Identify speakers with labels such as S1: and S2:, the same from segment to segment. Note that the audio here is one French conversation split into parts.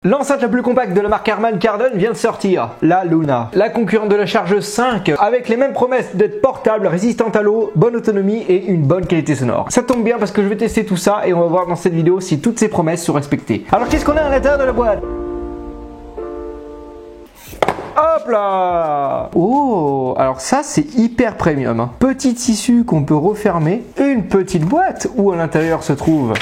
S1: L'enceinte la plus compacte de la marque Harman Kardon vient de sortir, la Luna. La concurrente de la Charge 5, avec les mêmes promesses d'être portable, résistante à l'eau, bonne autonomie et une bonne qualité sonore. Ça tombe bien parce que je vais tester tout ça et on va voir dans cette vidéo si toutes ces promesses sont respectées. Alors qu'est-ce qu'on a à l'intérieur de la boîte? Hop là! Oh, alors ça c'est hyper premium. Hein. Petit tissu qu'on peut refermer, une petite boîte où à l'intérieur se trouve...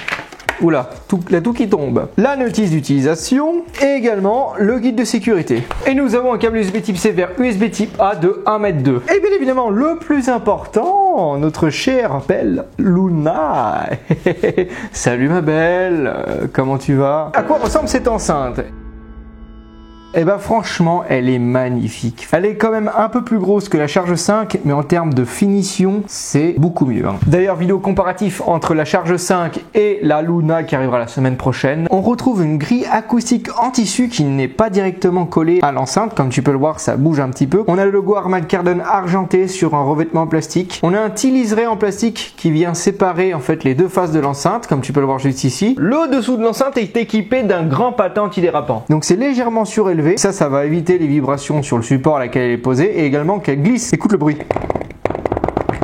S1: Oula, tout qui tombe. La notice d'utilisation et également le guide de sécurité. Et nous avons un câble USB type C vers USB type A de 1,2 m. Et bien évidemment, le plus important, notre chère belle Luna. Salut ma belle, comment tu vas? À quoi ressemble cette enceinte? Eh ben franchement, elle est magnifique. Elle est quand même un peu plus grosse que la Charge 5, mais en termes de finition, c'est beaucoup mieux. Hein. D'ailleurs, vidéo comparatif entre la Charge 5 et la Luna qui arrivera la semaine prochaine. On retrouve une grille acoustique en tissu qui n'est pas directement collée à l'enceinte. Comme tu peux le voir, ça bouge un petit peu. On a le logo Harman Kardon argenté sur un revêtement en plastique. On a un petit liseré en plastique qui vient séparer en fait les deux faces de l'enceinte, comme tu peux le voir juste ici. Le dessous de l'enceinte est équipé d'un grand patin antidérapant. Donc c'est légèrement surélevé. Ça va éviter les vibrations sur le support à laquelle elle est posée et également qu'elle glisse. Écoute le bruit.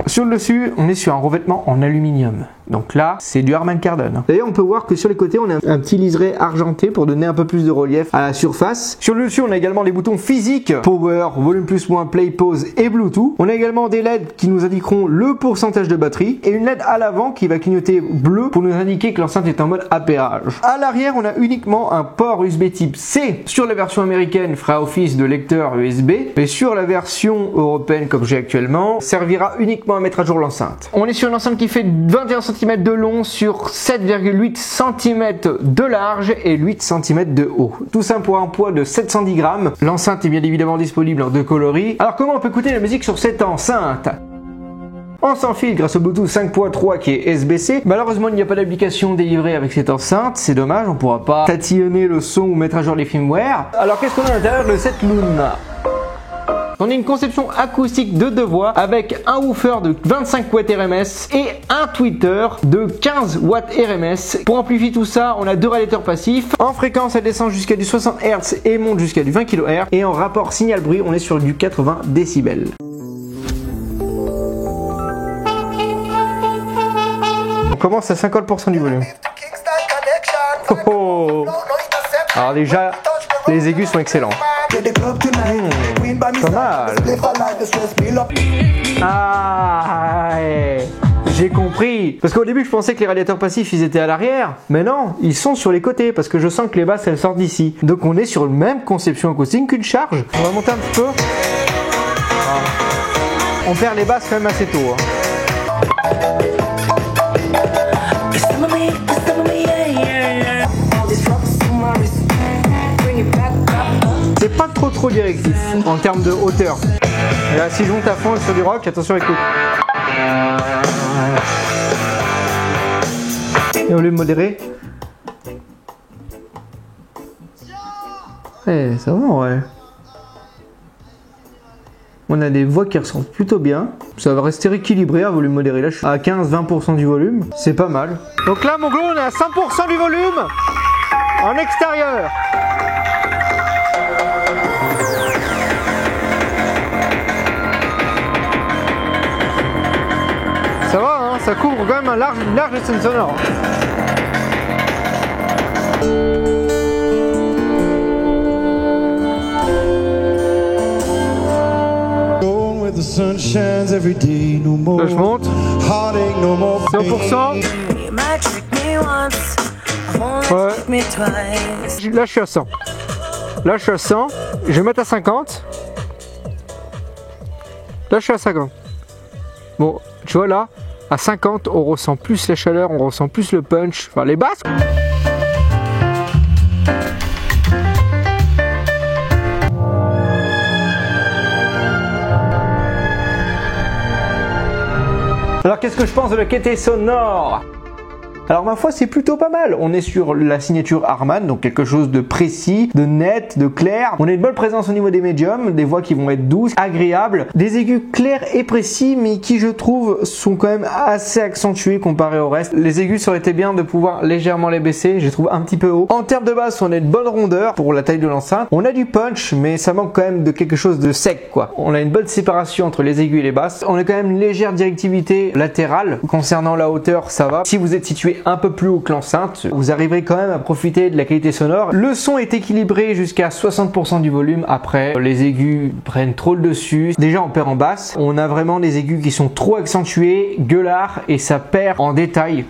S1: Sur le dessus, on est sur un revêtement en aluminium. Donc là, c'est du Harman Kardon. D'ailleurs, on peut voir que sur les côtés, on a un petit liseré argenté pour donner un peu plus de relief à la surface. Sur le dessus, on a également les boutons physiques Power, Volume plus moins, Play, Pause et Bluetooth. On a également des LED qui nous indiqueront le pourcentage de batterie et une LED à l'avant qui va clignoter bleu pour nous indiquer que l'enceinte est en mode appairage. À l'arrière, on a uniquement un port USB type C. Sur la version américaine, fera office de lecteur USB, mais sur la version européenne comme j'ai actuellement, servira uniquement à mettre à jour l'enceinte. On est sur une enceinte qui fait 21 cm de long sur 7,8 cm de large et 8 cm de haut. Tout ça pour un poids de 710 grammes. L'enceinte est bien évidemment disponible en deux coloris. Alors comment on peut écouter la musique sur cette enceinte? On s'enfile grâce au Bluetooth 5.3 qui est SBC. Malheureusement, il n'y a pas d'application délivrée avec cette enceinte. C'est dommage, on ne pourra pas tatillonner le son ou mettre à jour les firmware. Alors qu'est-ce qu'on a à l'intérieur de cette Luna? On a une conception acoustique de deux voix avec un woofer de 25 watts RMS et un tweeter de 15 watts RMS. Pour amplifier tout ça, on a deux radiateurs passifs. En fréquence, elle descend jusqu'à du 60 Hz et monte jusqu'à du 20 kHz. Et en rapport signal-bruit, on est sur du 80 décibels. On commence à 50% du volume. Oh oh. Alors déjà, les aigus sont excellents. Pas mal. Ah, j'ai compris. Parce qu'au début, je pensais que les radiateurs passifs, ils étaient à l'arrière. Mais non, ils sont sur les côtés. Parce que je sens que les basses, elles sortent d'ici. Donc on est sur une même conception acoustique qu'une charge. On va monter un petit peu. Ah. On perd les basses quand même assez tôt. Hein. C'est pas trop directif en termes de hauteur. Et là, si je monte à fond sur du rock, attention, écoute. Et au lieu de modérer. Eh, ça va, ouais. On a des voix qui ressemblent plutôt bien. Ça va rester équilibré à volume modéré. Là, je suis à 15-20% du volume. C'est pas mal. Donc là, mon gros, on est à 100% du volume en extérieur. Ça va, hein, ça couvre quand même une large scène sonore. Là je monte. 100%. Ouais. Là je suis à 100. Là je suis à 100. Je vais mettre à 50. Là je suis à 50. Bon, tu vois là, à 50, on ressent plus la chaleur, on ressent plus le punch, enfin les basses. Alors qu'est-ce que je pense de la qualité sonore? Alors ma foi, c'est plutôt pas mal. On est sur la signature Harman, donc quelque chose de précis, de net, de clair. On a une bonne présence au niveau des médiums, des voix qui vont être douces, agréables, des aigus clairs et précis, mais qui je trouve sont quand même assez accentués comparé au reste. Les aigus, ça aurait été bien de pouvoir légèrement les baisser, je les trouve un petit peu haut. En termes de basse, on a une bonne rondeur pour la taille de l'enceinte. On a du punch, mais ça manque quand même de quelque chose de sec, quoi. On a une bonne séparation entre les aigus et les basses. On a quand même une légère directivité latérale. Concernant la hauteur, ça va. Si vous êtes situé un peu plus haut que l'enceinte, vous arriverez quand même à profiter de la qualité sonore. Le son est équilibré jusqu'à 60% du volume. Après, les aigus prennent trop le dessus. Déjà, on perd en basse. On a vraiment des aigus qui sont trop accentués, gueulards, et ça perd en détail.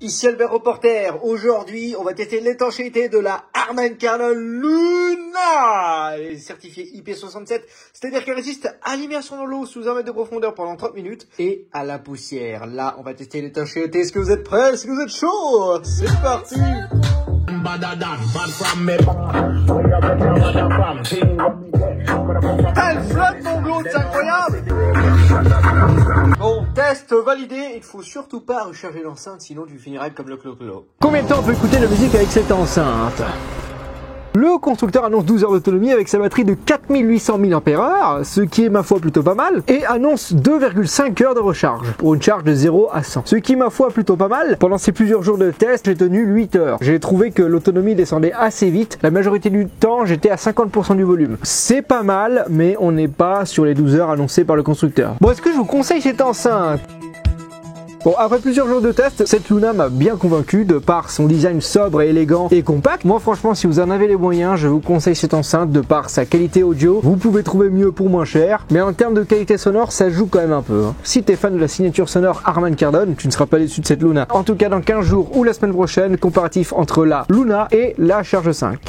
S1: Ici Albert Reporter, aujourd'hui on va tester l'étanchéité de la Harman Kardon Luna, elle est certifiée IP67, c'est-à-dire qu'elle résiste à l'immersion dans l'eau sous 1 mètre de profondeur pendant 30 minutes et à la poussière. Là on va tester l'étanchéité, est-ce que vous êtes prêts, est-ce que vous êtes chaud? C'est parti. Elle flotte mon glaude, c'est incroyable. Bon, test validé, il faut surtout pas recharger l'enceinte, sinon tu finiras comme le clo-clo. Combien de temps on peut écouter la musique avec cette enceinte? Le constructeur annonce 12 heures d'autonomie avec sa batterie de 4800 mAh, ce qui est ma foi plutôt pas mal, et annonce 2,5 heures de recharge, pour une charge de 0 à 100. Ce qui est ma foi plutôt pas mal. Pendant ces plusieurs jours de test, j'ai tenu 8 heures. J'ai trouvé que l'autonomie descendait assez vite. La majorité du temps, j'étais à 50% du volume. C'est pas mal, mais on n'est pas sur les 12 heures annoncées par le constructeur. Bon, est-ce que je vous conseille cette enceinte? Bon, après plusieurs jours de test, cette Luna m'a bien convaincu de par son design sobre et élégant et compact. Moi franchement, si vous en avez les moyens, je vous conseille cette enceinte de par sa qualité audio. Vous pouvez trouver mieux pour moins cher, mais en termes de qualité sonore, ça joue quand même un peu. Si t'es fan de la signature sonore Harman Kardon, tu ne seras pas déçu de cette Luna. En tout cas, dans 15 jours ou la semaine prochaine, comparatif entre la Luna et la Charge 5.